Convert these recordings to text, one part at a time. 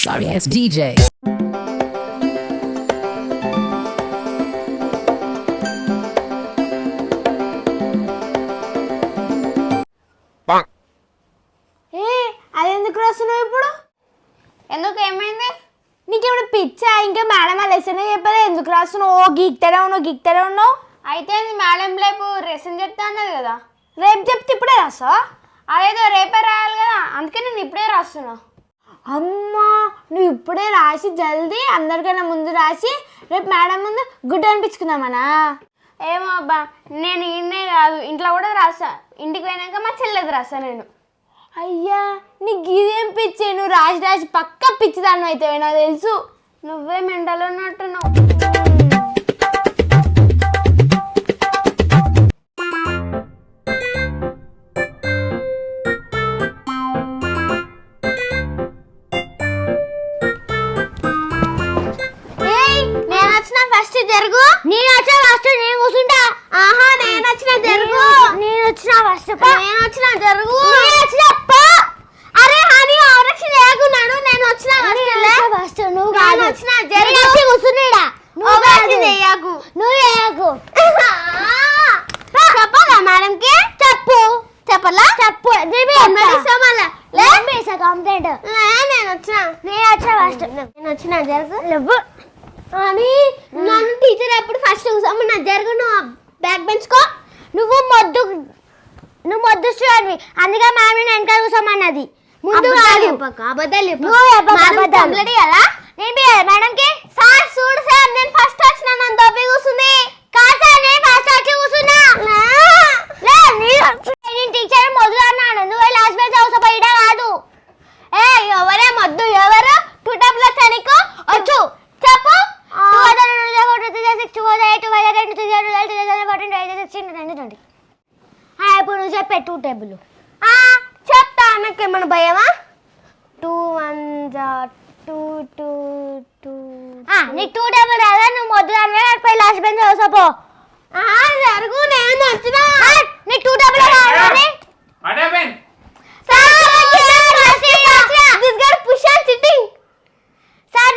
Sorry ass DJ. అదెందుకు రాస్తున్నావు ఇప్పుడు? ఎందుకు ఏమైంది? నీకేమైనా పిచ్చా? ఇంకా మేడం ఆ లెసన్ చెప్పలే, ఎందుకు రాస్తున్నావు? గీక్తనే ఉన్నావు. అయితే మేడం రేపు లెసన్ చెప్తా అన్నది కదా. రేపు చెప్తే ఇప్పుడే రాస్తావా? అదేదో రేపే రాయాలి కదా, అందుకే నేను ఇప్పుడే రాస్తున్నా. అమ్మా, నువ్వు ఇప్పుడే రాసి జల్దీ అందరికన్నా ముందు రాసి రేపు మేడం ముందు గుడ్ అనిపించుకుందామనా? ఏమో అబ్బా, నేను ఇన్నే కాదు ఇంట్లో కూడా రాస్తా. ఇంటికి పోయినాక మా చెల్లెది రాస్తా నేను. అయ్యా, నీకు ఇదేం పిచ్చి? నువ్వు రాసి పక్క పిచ్చిదాన్ని అయితే నాకు తెలుసు. నువ్వే మెంటల్ ఉన్నట్టున్నావు. జరుగు. నేను వచ్చిన ఫస్ట్ నేను కూర్చుంటా. ఆహా, నేను వచ్చిన జరుగు. నేను వచ్చిన ఫస్ట్. నేను వచ్చిన జరుగు. నేను వచ్చిన పో. అరే హనీ, ఆరక్షణ లేకున్నాడు. నేను వచ్చిన ఫస్ట్. నువ్వు కాదు. వచ్చిన జరుగు. వచ్చి కూర్చున్నాడా? నువ్వు చేయకు. నువ్వు చేయకు. చెప్పాలా మేడంకి? చెప్పలా? చెప్పు. కంప్లైంట్. నేను వచ్చిన ఫస్ట్. నేను వచ్చిన జరుగు. లేవు అని నన్ను టీచర్ ఎప్పుడు ఫస్ట్ కూర్చోమన్నా. జరుగు. నువ్వు బ్యాక్ బెంచ్కో. నువ్వు మొద్దు స్టూడెంట్వి, అందుకే మ్యామ్ నేను వెనకాల కూర్చోమన్నది. ముందు అబద్ధాలు కదా. నేను మేడంకి సార్ చూడు సార్, నేను ఫస్ట్ వచ్చిన నన్ను దొబ్బి కూర్చుంది. కాదు సార్, నేను ఫస్ట్ వచ్చి కూర్చున్నా. నేను టీచర్ మొదలు అన్నాను. నువ్వు లాస్ట్ బెంచ్ అవసరం బయట కాదు. ఎవరే మొద్దు? ఎవరు? టూ టైప్లో చనికో వచ్చు. చెప్పు. ఇప్పుడు నువ్వు చెప్పే టూ టేబుల్ చెప్తా. నాకు ఏమన్నా భయమా? 2 1 2 2 2. నీకు టూ టేబుల్ రాదా? నువ్వు మొదలు లాస్ట్ బెంచ్ అవసరపో. జరుగు. నేను వచ్చిన నీకు టూ టేబుల్ సార్.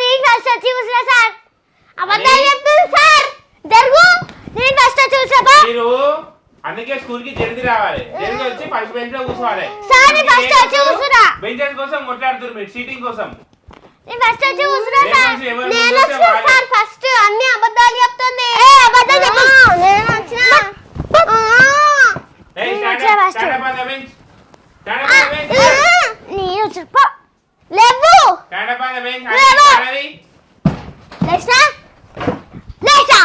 నేను ఫస్ట్ వచ్చి కూర్చున్నా సార్. అబద్ధాలు చెప్తుంది సార్. జరుగు. నేను ఫస్ట్ వచ్చి కూర్చోపో. అందుకే స్కూల్ కి జల్దీ రావాలి. జల్దీ వచ్చి ఫస్ట్ బెంచ్ లో కూర్చోవాలి. సార్ నేను ఫస్ట్ వచ్చి కూర్చున్నా. బెంచెస్ కోసం కొట్లాడుతున్నారు మీరు, సీటింగ్ కోసం. నేను ఫస్ట్ వచ్చి కూర్చున్నా సార్. నేను వచ్చిన సార్ ఫస్ట్. అన్ని అబద్ధాలు చెప్తుంది. అబద్ధాలు చెప్పు. నేను వచ్చిన. Stand up on the bench. Stand up on the bench. నేను చెప్పు. లేవు. Stand up on the bench. Hari లేచా. లేచా.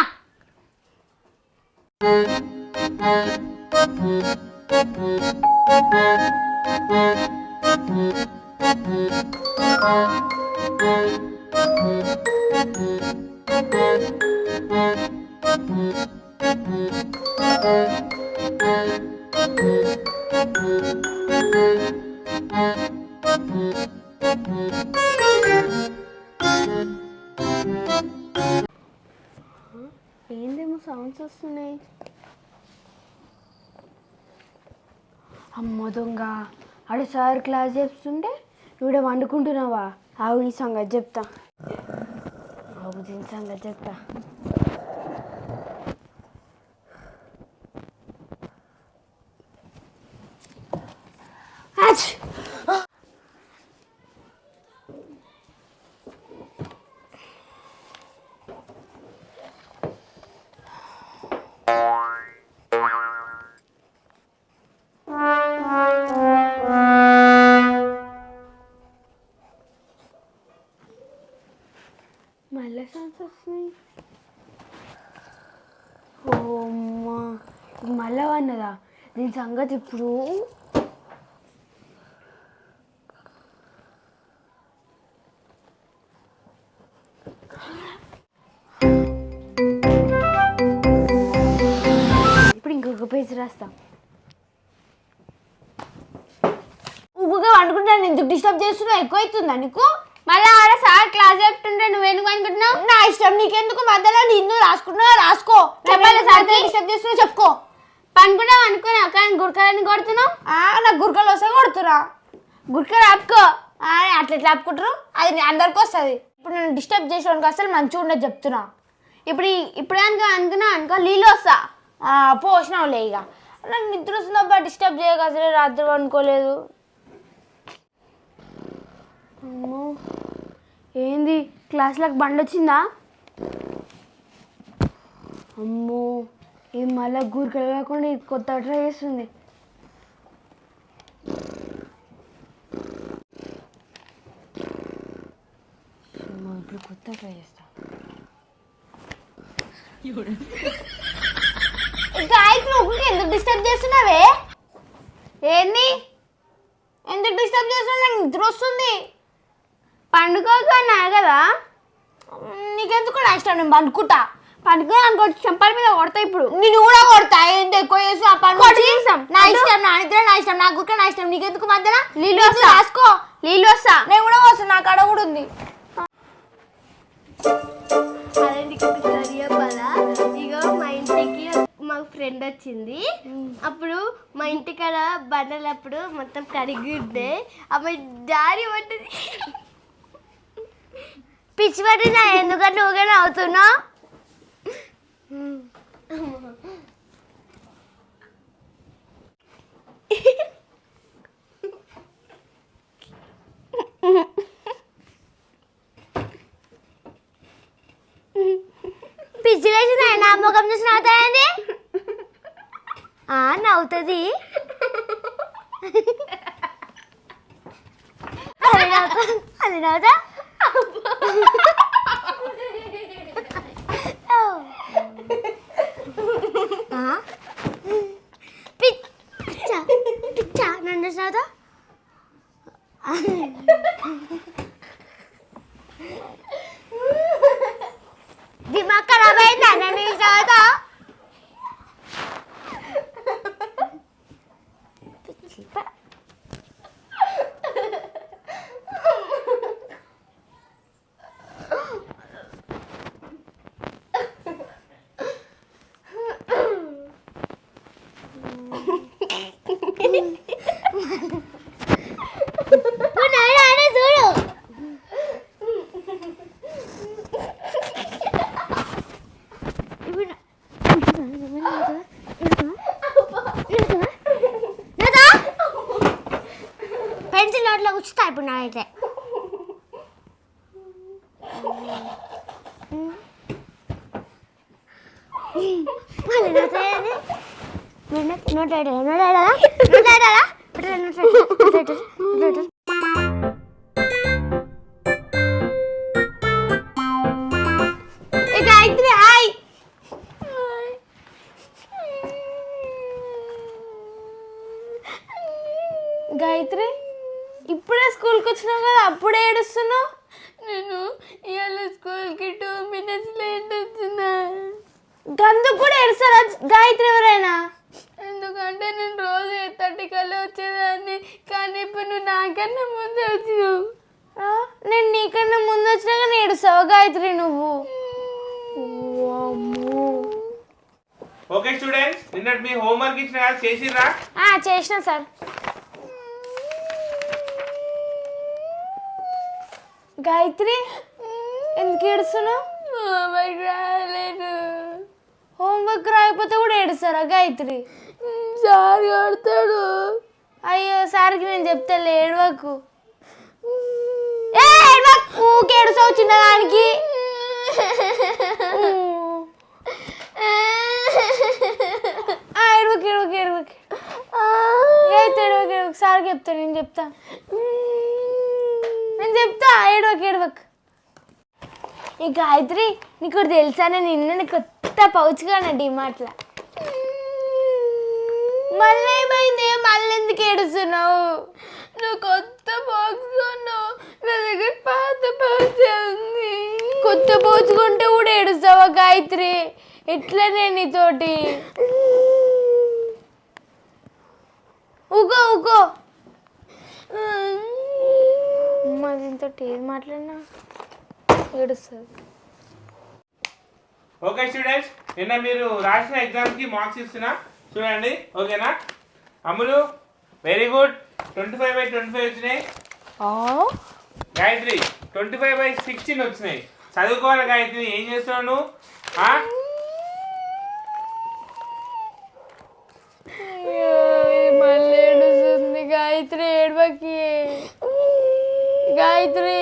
ఏందేమో సౌండ్స్ వస్తున్నాయి. అమ్మ దొంగ, ఆడ సార్ క్లాస్ చెప్తుంటే నువ్వు వండుకుంటున్నావా? ఆవు నీ సంగతి చెప్తా. ఆవు దీని సంగతి చెప్తా. మళ్ళీ సౌండ్స్ వస్తున్నాయి. ఓ అమ్మా, మళ్ళా అన్నదా? దీని సంగతి ఇప్పుడు ఇంకొక పేజ్ రాస్తా. ఊగా వండుకుంటాను. ఎందుకు డిస్టర్బ్ చేస్తున్నావు? ఎక్కువ అవుతుందా నీకు? మళ్ళీ ఆడ సార్ క్లాస్ చెప్తుంటే నువ్వెందుకు అనుకుంటున్నావు? నా ఇష్టం, నీకెందుకు? మధ్యలో నిన్ను రాసుకుంటున్నావు రాసుకో. చెప్పాలి సార్ డిస్టర్బ్ చేస్తున్నావు చెప్పుకో. పనుకున్నావు అనుకున్నావు కానీ గురకలని కొడుతున్నావు. నాకు గురకలు వస్తే కొడుతున్నా. గురకలు ఆపుకో. అట్లా ఎట్లా ఆపుకుంటారు అది అందరికి వస్తుంది ఇప్పుడు నేను డిస్టర్బ్ చేసేవానికి అసలు మంచిగా ఉండదు చెప్తున్నా ఇప్పుడు అనుకున్నా అనుకో నీళ్ళు వస్తా పోసినావులే ఇక నాకు నిద్ర వస్తుందబ్బా డిస్టర్బ్ చేయక అసలే రాత్రి అనుకోలేదు అమ్మో ఏంది క్లాస్లోకి బండి వచ్చిందా అమ్మో ఏం మళ్ళీ గూరికి వెళ్ళకుండా కొత్త ట్రై చేస్తుంది ఇప్పుడు కొత్త ట్రై చేస్తా గాయత్రి నువ్వు ఎందుకు డిస్టర్బ్ చేస్తున్నావే ఏంది ఎందుకు డిస్టర్బ్ చేస్తున్నావు నాకు నిద్ర వస్తుంది పండుకోకన్నా కదా నీకెందుకు నా ఇష్టం నేను పండుకుంటా పండుకో అనుకోవచ్చు చెంపల మీద కొడతా ఇప్పుడు నేను కూడా కొడతా ఏంటి ఎక్కువ చేసి ఆ పని నా ఇష్టం నా నిద్ర నా ఇష్టం నా గుక్క నా ఇష్టం నీకెందుకు మధ్యన నీళ్ళు వస్తా రాసుకో నీళ్ళు వస్తా నేను కూడా వస్తాను నాకు అడ కూడా ఉంది అదే నీకు స్టోరీ చెప్పాలా ఇగో మా ఇంటికి మా ఫ్రెండ్ వచ్చింది అప్పుడు మా ఇంటికాడ బండలప్పుడు మొత్తం కడిగి ఉండే అమ్మ దారి పట్టింది పిచ్చి పట్టిందా ఎందుకంటే ఊగా అవుతున్నావు పిచ్చి వేసిందా నా ముఖం చూసి నవ్వుతాయండి నవ్వుతుంది అది నవ్వుతా పిచ్చా నన్ను చదువుతా దిమాగ్ ఖరాబ్ అయిందా నన్ను చదువుతా పెన్సిల్ నోట్లో కూర్చుతా ఇప్పుడు నాకైతే గాయత్రి హాయ్ గాయత్రి ఇప్పుడే స్కూల్కి వచ్చినావు కదా అప్పుడే ఏడుస్తున్నావు నేను ఇవాళ స్కూల్కి 2 minutes లేట్ వచ్చినా గందుకు కూడా ఏడుస్తారా గాయత్రి ఎవరైనా ఎందుకంటే నేను రోజు 8:30 కల్లా వచ్చేదాన్ని కానీ ఇప్పుడు నువ్వు నాకన్నా ముందే వచ్చినావు నేను నీకన్నా ముందు వచ్చినా కానీ ఏడుస్తావా గాయత్రి నువ్వు ఓకే స్టూడెంట్స్ నిన్నటి మీ హోంవర్క్ ఇచ్చిన కదా చేసిర్రా చేసిన సార్ గాయత్రి ఎందుకు ఏడుస్తున్నావు హోంవర్క్ రాలేదు హోంవర్క్ రాయకపోతే కూడా ఏడుస్తారా గాయత్రి సార్ కొడతాడు అయ్యో సార్కి నేను చెప్తాలే ఏడవకు ఊకే ఏడుస్తావు చిన్నదానికి ఏడవకు ఏడవకు ఏడవకు అయితే ఏడవకు ఏడవకు సార్కి చెప్తాను నేను చెప్తా ఏడవకు ఈ గాయత్రి నీకు తెలుసా నేను నిన్న కొత్త పౌచ్ కానీ డిమార్ట్లో మళ్ళీ ఏమైంది మళ్ళీ ఎందుకు ఏడుస్తున్నావు నువ్వు కొత్త బాక్స్ కొన్నావు నా దగ్గర పాత బాక్స్ ఉంది కొత్త పౌచ్ కొంటే కూడా ఏడుస్తావా గాయత్రి ఎట్లనే నీతోటి ఊకో ఊకో దీంతో ఏది మాట్లాడినా ఏడుస్తుంది ఓకే స్టూడెంట్స్ నిన్న మీరు రాసిన ఎగ్జామ్కి మార్క్స్ ఇస్తున్నా చూడండి ఓకేనా అమ్ములు వెరీ గుడ్ 25/25 వచ్చినాయి గాయత్రి 25/16 వచ్చినాయి. చదువుకోవాలి గాయత్రి. ఏం చేస్తున్నావు నువ్వు? మళ్ళీ ఏడుస్తుంది గాయత్రి. ఏడవకి గాయత్రి,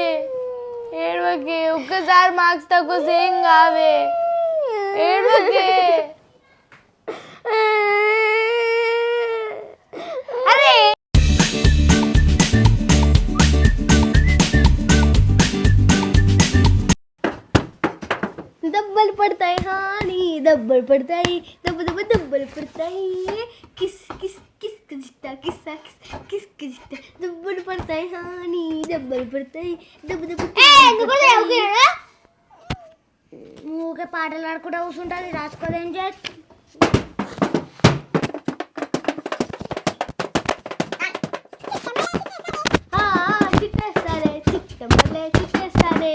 ఏడవకి. ఒక్కసారి మార్క్స్ తక్కువ సేమ్ కావే. ఏడవకి. అరే దెబ్బలు పడతాయి హాని దెబ్బలు పడతాయి దెబ్బలు పడతాయి కిస్ కిస్ కిస్ కిస్టా కిస్సా కిస్ కిస్ కిస్టా దెబ్బలు పడతాయి హాని దెబ్బలు పడతాయి ఊకే పాటలు పాడుకుంటూ కూర్చుంటుంది. రాసుకోదేం చేస్తా చిట్టేస్తానే చిట్టమలే చిట్టేస్తానే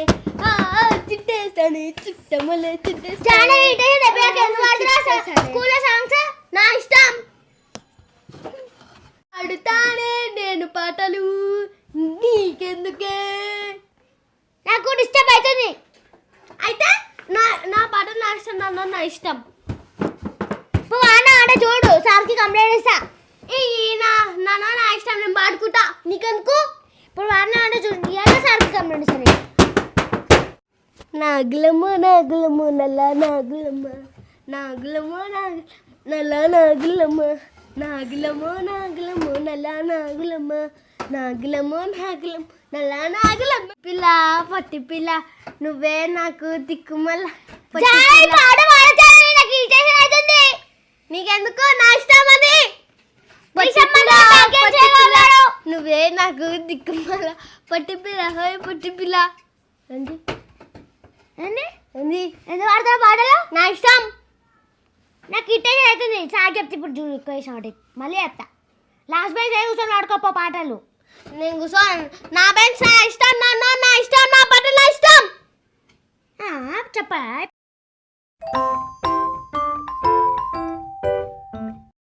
చిట్టమలే చిట్టేస్తానే. స్కూల్లో సాంగ్స్ నా ఇష్టం. అడుతానే నేను పాటలు నీకెందుకే, నాకు డిస్టర్బ్ అవుతుంది. అయితే నా పాటలు నా ఇష్టం. నా ఇష్టం. ఆడ చూడు సార్కి కంప్లైంట్ ఇస్తా. నా ఇష్టం నేను పాడుకుంటా నీకెందుకు. ఇప్పుడు ఆడ చూడు సార్కి కంప్లైంట్ ఇస్తాను. నాగులమ్మ నాగులమ్మ నల్ల నాగులమ్మ నాగులమ్మ నల్ల నాగులమ్మ నాగులమ్మ నాగులమ్మ నల్ల నాగులమ్మ నాగులమ్మ నాగులమ్మ నల్ల నాగులమ్మ. పిల్ల పట్టి పిల్ల నువ్వే నాకు దిక్కుమల్ల. నీకెందుకు నా ఇష్టం అది. నువ్వే నాకు దిక్కుమల్ల పట్టి పిల్ల హోయ్ పట్టి పిల్ల. ఎందుకు ఆడతా పాటలు నా ఇష్టం. నాకు ఇట్టే అవుతుంది. సార్ చెప్తే ఇప్పుడు చూడు ఎక్కువ వేసాడు. మళ్ళీ చెప్తా. లాస్ట్ బెంచ్ కూర్చొని ఆడుకోపో పాటలు. నేను కూర్చోను. నా బెంచ్ నా ఇష్టం. నా ఇష్టం. నా పాటలు నా ఇష్టం. చెప్పా